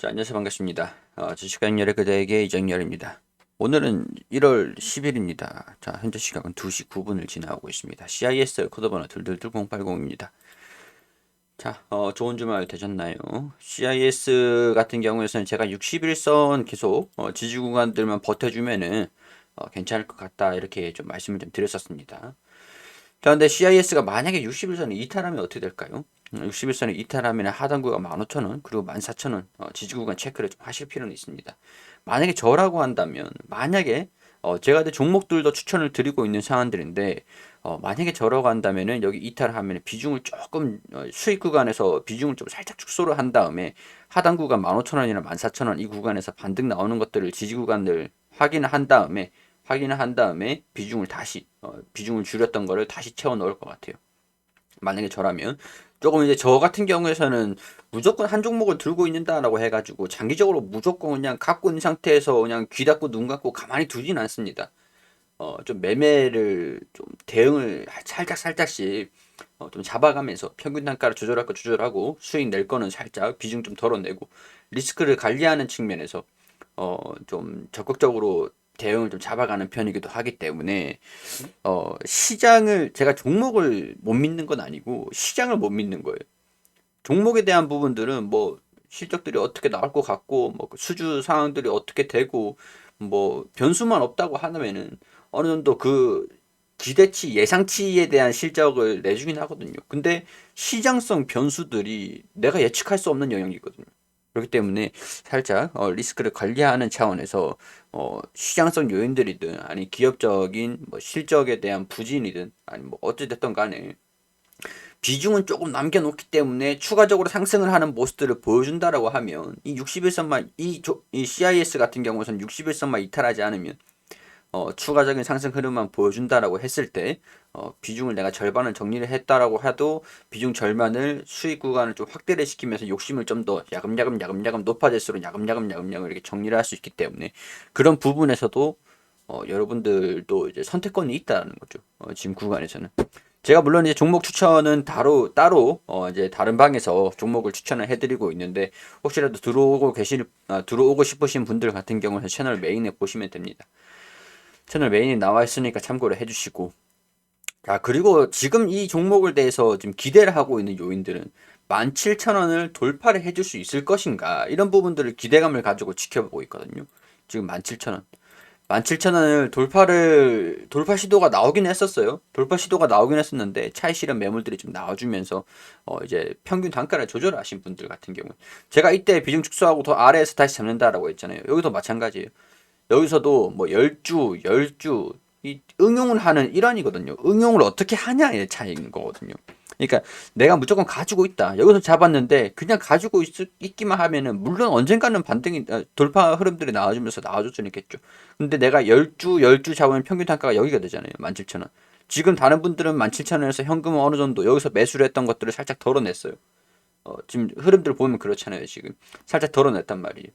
자, 안녕하세요. 반갑습니다. 주식강렬의 그대에게 이정열입니다. 오늘은 1월 10일입니다. 자, 현재 시각은 2시 9분을 지나고 있습니다. CIS 코드번호 222080입니다. 자, 좋은 주말 되셨나요? CIS 같은 경우에는 제가 61선 계속 지지 구간들만 버텨주면은 괜찮을 것 같다 이렇게 좀 말씀을 좀 드렸었습니다. 자, 근데 CIS가 만약에 61선을 이탈하면 어떻게 될까요? 61선을 이탈하면 하단구가 15,000원 그리고 14,000원 지지구간 체크를 좀 하실 필요는 있습니다. 만약에 저라고 한다면 만약에 제가 내 종목들도 추천을 드리고 있는 상황들인데 만약에 저라고 한다면은 여기 이탈하면 비중을 조금 수익 구간에서 비중을 좀 살짝 축소를 한 다음에 하단 구간 15,000원이나 14,000원 이 구간에서 반등 나오는 것들을 지지 구간을 확인을 한 다음에 비중을 줄였던 거를 다시 채워 넣을 것 같아요. 만약에 저라면 조금 이제 저 같은 경우에서는 무조건 한 종목을 들고 있는다라고 해가지고 장기적으로 무조건 그냥 갖고 있는 상태에서 그냥 귀 닫고 눈 감고 가만히 두진 않습니다. 좀 매매를 좀 대응을 살짝씩 좀 잡아가면서 평균 단가를 조절할 거 조절하고 수익 낼 거는 살짝 비중 좀 덜어내고 리스크를 관리하는 측면에서 좀 적극적으로 대응을 좀 잡아가는 편이기도 하기 때문에 시장을 제가 종목을 못 믿는 건 아니고 시장을 못 믿는 거예요. 종목에 대한 부분들은 뭐 실적들이 어떻게 나올 것 같고 뭐그 수주 상황들이 어떻게 되고 뭐 변수만 없다고 하면은 어느 정도 그 기대치 예상치에 대한 실적을 내주긴 하거든요. 근데 시장성 변수들이 내가 예측할 수 없는 영역이거든요. 그렇기 때문에 살짝 리스크를 관리하는 차원에서 시장성 요인들이든 아니 기업적인 뭐 실적에 대한 부진이든 아니 뭐 어찌됐든 간에 비중은 조금 남겨놓기 때문에 추가적으로 상승을 하는 모습들을 보여준다라고 하면 이 61선만 이 CIS 같은 경우에는 61선만 이탈하지 않으면 추가적인 상승 흐름만 보여준다라고 했을 때 비중을 내가 절반을 정리를 했다라고 해도 비중 절반을 수익 구간을 좀 확대를 시키면서 욕심을 좀 더 야금야금 높아질수록 야금야금 이렇게 정리를 할 수 있기 때문에 그런 부분에서도 여러분들도 이제 선택권이 있다는 거죠. 지금 구간에서는. 제가 물론 이제 종목 추천은 따로 이제 다른 방에서 종목을 추천을 해드리고 있는데 혹시라도 들어오고 싶으신 분들 같은 경우는 채널 메인에 보시면 됩니다. 채널 메인에 나와 있으니까 참고를 해주시고. 자, 그리고 지금 이 종목을 대해서 지금 기대를 하고 있는 요인들은 17,000원을 돌파를 해줄 수 있을 것인가 이런 부분들을 기대감을 가지고 지켜보고 있거든요. 지금 17,000원. 17,000원을 돌파 시도가 나오긴 했었어요. 돌파 시도가 나오긴 했었는데 차익 실현 매물들이 좀 나와주면서 이제 평균 단가를 조절하신 분들 같은 경우 제가 이때 비중 축소하고 더 아래에서 다시 잡는다라고 했잖아요. 여기도 마찬가지예요. 여기서도 뭐 10주 이 응용을 하는 일환이거든요. 응용을 어떻게 하냐의 차이인 거거든요. 그러니까 내가 무조건 가지고 있다. 여기서 잡았는데 그냥 가지고 있기만 하면은 물론 언젠가는 반등이 돌파 흐름들이 나와줄 수는 있겠죠. 근데 내가 10주 잡으면 평균 단가가 여기가 되잖아요. 17,000원. 지금 다른 분들은 17,000원에서 현금을 어느 정도 여기서 매수를 했던 것들을 살짝 덜어냈어요. 지금 흐름들을 보면 그렇잖아요. 지금 살짝 덜어냈단 말이에요.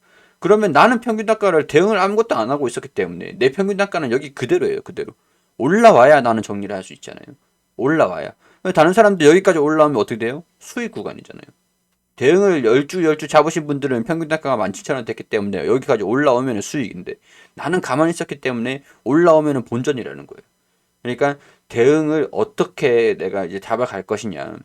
그러면 나는 평균 단가를 대응을 아무것도 안 하고 있었기 때문에 내 평균 단가는 여기 그대로예요. 그대로. 올라와야 나는 정리를 할 수 있잖아요. 올라와야. 다른 사람들 여기까지 올라오면 어떻게 돼요? 수익 구간이잖아요. 대응을 10주 잡으신 분들은 평균 단가가 17,000원 됐기 때문에 여기까지 올라오면 수익인데 나는 가만히 있었기 때문에 올라오면 본전이라는 거예요. 그러니까 대응을 어떻게 내가 이제 잡아갈 것이냐.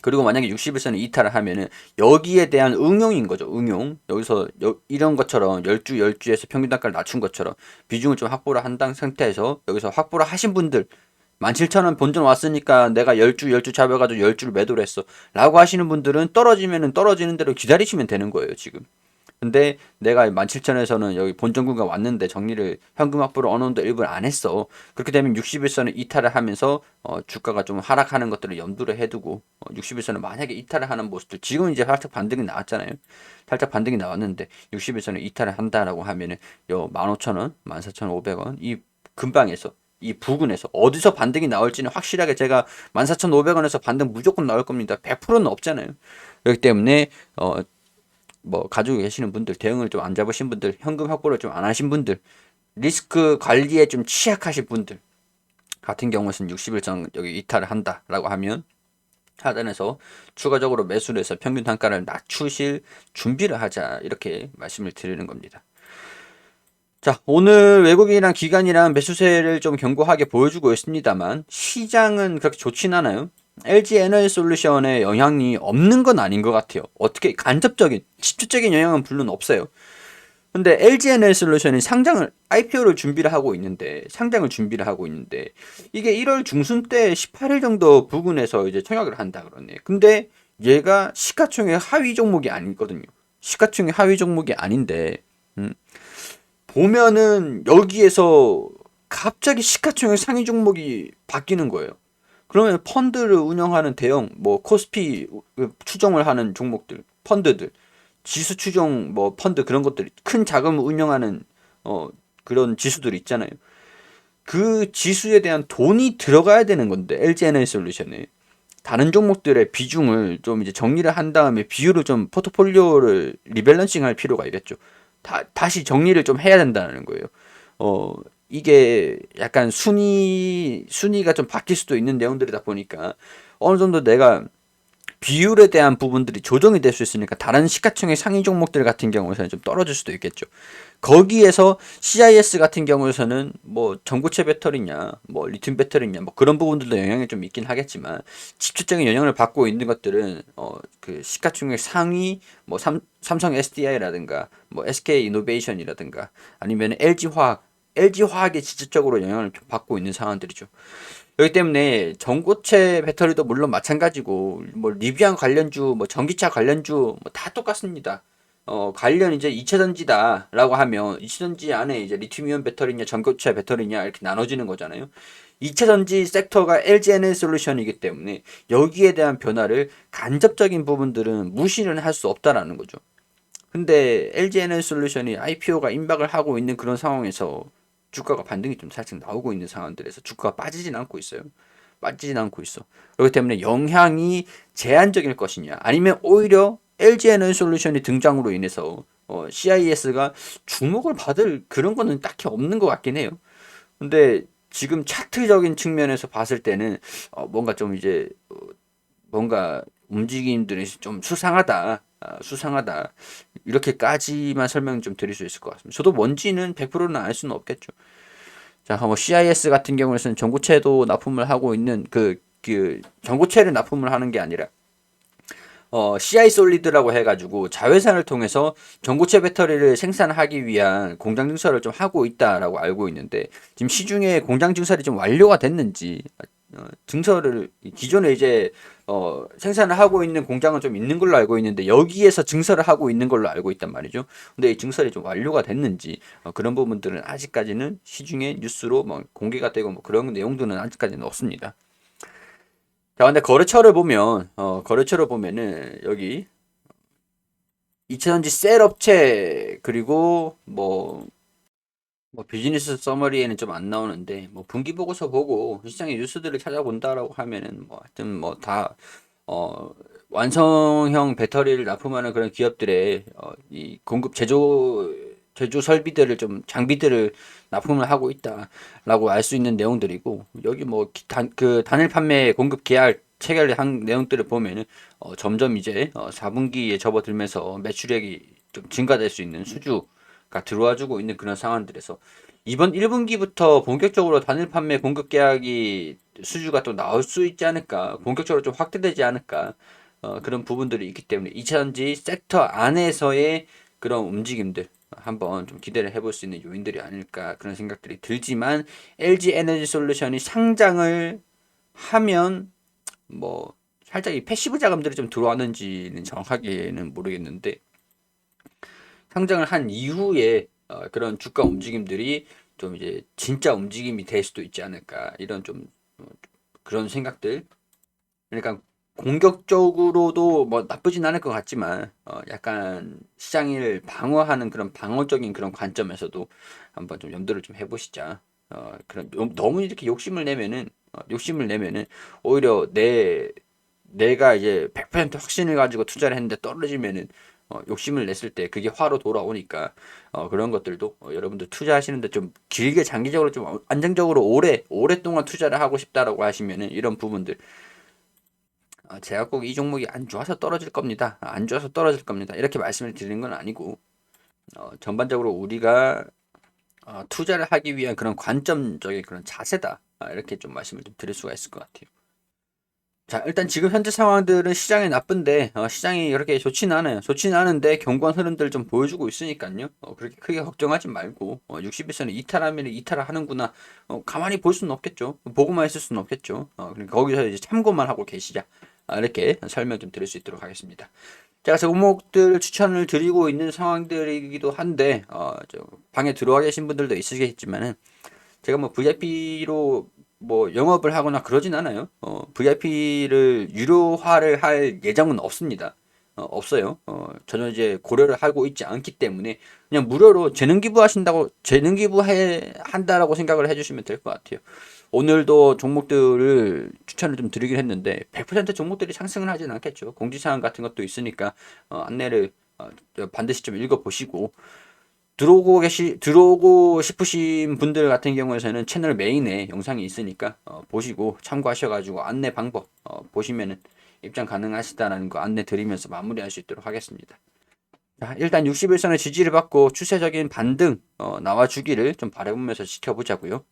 그리고 만약에 61선을 이탈을 하면은 여기에 대한 응용인 거죠. 응용. 여기서 이런 것처럼 10주에서 평균 단가를 낮춘 것처럼 비중을 좀 확보를 한 상태에서 여기서 확보를 하신 분들 17,000원 본전 왔으니까 내가 10주 잡아가지고 10주를 매도를 했어. 라고 하시는 분들은 떨어지면은 떨어지는 대로 기다리시면 되는 거예요, 지금. 근데 내가 17,000원에서는 여기 본전구가 왔는데 정리를 현금 확보를 어느 정도 일부를 안 했어. 그렇게 되면 61선을 이탈을 하면서 주가가 좀 하락하는 것들을 염두를 해두고 61선을 만약에 이탈을 하는 모습들 지금 이제 살짝 반등이 나왔잖아요. 살짝 반등이 나왔는데 61선을 이탈을 한다라고 하면은 요 15,000원, 14,500원 이 근방에서 이 부근에서 어디서 반등이 나올지는 확실하게 제가 14,500원에서 반등 무조건 나올 겁니다. 100%는 없잖아요. 그렇기 때문에 뭐 가지고 계시는 분들, 대응을 좀 안 잡으신 분들, 현금 확보를 좀 안 하신 분들, 리스크 관리에 좀 취약하신 분들 같은 경우에는 60일전 여기 이탈을 한다라고 하면 하단에서 추가적으로 매수를 해서 평균 단가를 낮추실 준비를 하자, 이렇게 말씀을 드리는 겁니다. 자, 오늘 외국인이랑 기관이랑 매수세를 좀 견고하게 보여주고 있습니다만 시장은 그렇게 좋진 않아요. LG 에너지 솔루션의 영향이 없는 건 아닌 것 같아요. 어떻게 간접적인, 직접적인 영향은 물론 없어요. 근데 LG 에너지 솔루션이 IPO를 준비를 하고 있는데, 상장을 준비를 하고 있는데, 이게 1월 중순 때 18일 정도 부근에서 이제 청약을 한다 그러네. 근데 얘가 시가총액 하위 종목이 아니거든요. 시가총액 하위 종목이 아닌데, 음, 보면은 여기에서 갑자기 시가총액 상위 종목이 바뀌는 거예요. 그러면 펀드를 운영하는 대형 뭐 코스피 추정을 하는 종목들, 펀드들, 지수 추정 뭐 펀드 그런 것들, 큰 자금을 운영하는 그런 지수들 있잖아요. 그 지수에 대한 돈이 들어가야 되는 건데 LG 에너지 솔루션에 다른 종목들의 비중을 좀 이제 정리를 한 다음에 비율을 좀 포트폴리오를 리밸런싱 할 필요가 있겠죠. 다시 정리를 좀 해야 된다는 거예요. 어, 이게 약간 순위가 좀 바뀔 수도 있는 내용들이다 보니까 어느 정도 내가 비율에 대한 부분들이 조정이 될 수 있으니까 다른 시가총액 상위 종목들 같은 경우에는 좀 떨어질 수도 있겠죠. 거기에서 CIS 같은 경우에서는 뭐 전고체 배터리냐, 뭐 리튬 배터리냐, 뭐 그런 부분들도 영향이 좀 있긴 하겠지만 직접적인 영향을 받고 있는 것들은 그 시가총액 상위 뭐 삼성 SDI라든가 뭐 SK 이노베이션이라든가 아니면 LG 화학에 직접적으로 영향을 받고 있는 상황들이죠. 그렇기 때문에 전고체 배터리도 물론 마찬가지고 뭐 리비안 관련주, 뭐 전기차 관련주 뭐 다 똑같습니다. 관련 이제 이체전지다라고 하면 이체전지 안에 이제 리튬이온 배터리냐 전고체 배터리냐 이렇게 나눠지는 거잖아요. 이체전지 섹터가 LG 에너지 솔루션이기 때문에 여기에 대한 변화를 간접적인 부분들은 무시는 할 수 없다라는 거죠. 근데 LG 에너지 솔루션이 IPO가 임박을 하고 있는 그런 상황에서 주가가 반등이 좀 살짝 나오고 있는 상황들에서 주가가 빠지진 않고 있어요. 빠지진 않고 있어. 그렇기 때문에 영향이 제한적일 것이냐, 아니면 오히려 LG 에너지 솔루션이 등장으로 인해서 CIS가 주목을 받을 그런 거는 딱히 없는 것 같긴 해요. 근데 지금 차트적인 측면에서 봤을 때는 뭔가 좀 이제 뭔가 움직임들이 좀 수상하다. 수상하다. 이렇게까지만 설명 좀 드릴 수 있을 것 같습니다. 저도 뭔지는 100%는 알 수는 없겠죠. 자, 뭐 CIS 같은 경우에는 전고체도 납품을 하고 있는 그 전고체를 납품을 하는 게 아니라 CI 솔리드라고 해가지고 자회사를 통해서 전고체 배터리를 생산하기 위한 공장 증설을 좀 하고 있다라고 알고 있는데 지금 시중에 공장 증설이 좀 완료가 됐는지 증설을 기존에 이제 생산을 하고 있는 공장은 좀 있는 걸로 알고 있는데 여기에서 증설을 하고 있는 걸로 알고 있단 말이죠. 근데 이 증설이 좀 완료가 됐는지 그런 부분들은 아직까지는 시중에 뉴스로 뭐 공개가 되고 뭐 그런 내용들은 아직까지는 없습니다. 자, 근데 거래처를 보면은 여기 이차전지 셀 업체 그리고 뭐 비즈니스 서머리에는 좀 안 나오는데 뭐 분기 보고서 보고 시장의 뉴스들을 찾아본다라고 하면은 뭐 하여튼 뭐 다 완성형 배터리를 납품하는 그런 기업들의 이 공급 제조 설비들을 좀 장비들을 납품을 하고 있다라고 알 수 있는 내용들이고 여기 뭐 그 단일 판매 공급 계약 체결한 내용들을 보면은 점점 이제 4분기에 접어들면서 매출액이 좀 증가될 수 있는 수주가 들어와주고 있는 그런 상황들에서 이번 1분기부터 본격적으로 단일 판매 공급 계약이 수주가 또 나올 수 있지 않을까, 본격적으로 좀 확대되지 않을까, 그런 부분들이 있기 때문에 2차전지 섹터 안에서의 그런 움직임들 한번 좀 기대를 해볼 수 있는 요인들이 아닐까 그런 생각들이 들지만 LG 에너지 솔루션이 상장을 하면 뭐 살짝 이 패시브 자금들이 좀 들어왔는지는 정확하게는 모르겠는데 상장을 한 이후에 그런 주가 움직임들이 좀 이제 진짜 움직임이 될 수도 있지 않을까 이런 좀 그런 생각들. 그러니까 공격적으로도 뭐 나쁘진 않을 것 같지만 약간 시장을 방어하는 그런 방어적인 그런 관점에서도 한번 좀 염두를 좀 해보시자. 그런 너무 이렇게 욕심을 내면은 오히려 내가 이제 100% 확신을 가지고 투자를 했는데 떨어지면은 욕심을 냈을 때 그게 화로 돌아오니까 그런 것들도 여러분들 투자하시는데 좀 길게 장기적으로 좀 안정적으로 오랫동안 투자를 하고 싶다라고 하시면은 이런 부분들 제가 꼭 이 종목이 안 좋아서 떨어질 겁니다. 안 좋아서 떨어질 겁니다. 이렇게 말씀을 드리는 건 아니고 전반적으로 우리가 투자를 하기 위한 그런 관점적인 그런 자세다. 이렇게 좀 말씀을 좀 드릴 수가 있을 것 같아요. 자, 일단 지금 현재 상황들은 시장이 나쁜데 시장이 그렇게 좋지는 않아요. 좋지는 않은데 견고한 흐름들 좀 보여주고 있으니까요. 그렇게 크게 걱정하지 말고 61선을 이탈하면 이탈을 하는구나. 가만히 볼 수는 없겠죠. 보고만 있을 수는 없겠죠. 그러니까 거기서 이제 참고만 하고 계시자. 이렇게 설명 좀 드릴 수 있도록 하겠습니다. 제가 종목들 추천을 드리고 있는 상황들이기도 한데 방에 들어와 계신 분들도 있으시겠지만은 제가 뭐 VIP로 뭐 영업을 하거나 그러진 않아요. VIP를 유료화를 할 예정은 없습니다. 없어요. 전혀 이제 고려를 하고 있지 않기 때문에 그냥 무료로 재능 기부해 한다라고 생각을 해주시면 될 것 같아요. 오늘도 종목들을 추천을 좀 드리긴 했는데 100% 종목들이 상승을 하진 않겠죠. 공지사항 같은 것도 있으니까 안내를 반드시 좀 읽어보시고 들어오고 싶으신 분들 같은 경우에는 채널 메인에 영상이 있으니까 보시고 참고하셔가지고 안내 방법 보시면은 입장 가능하시다라는 거 안내 드리면서 마무리할 수 있도록 하겠습니다. 자, 일단 61선의 지지를 받고 추세적인 반등 나와주기를 좀 바라보면서 지켜보자고요.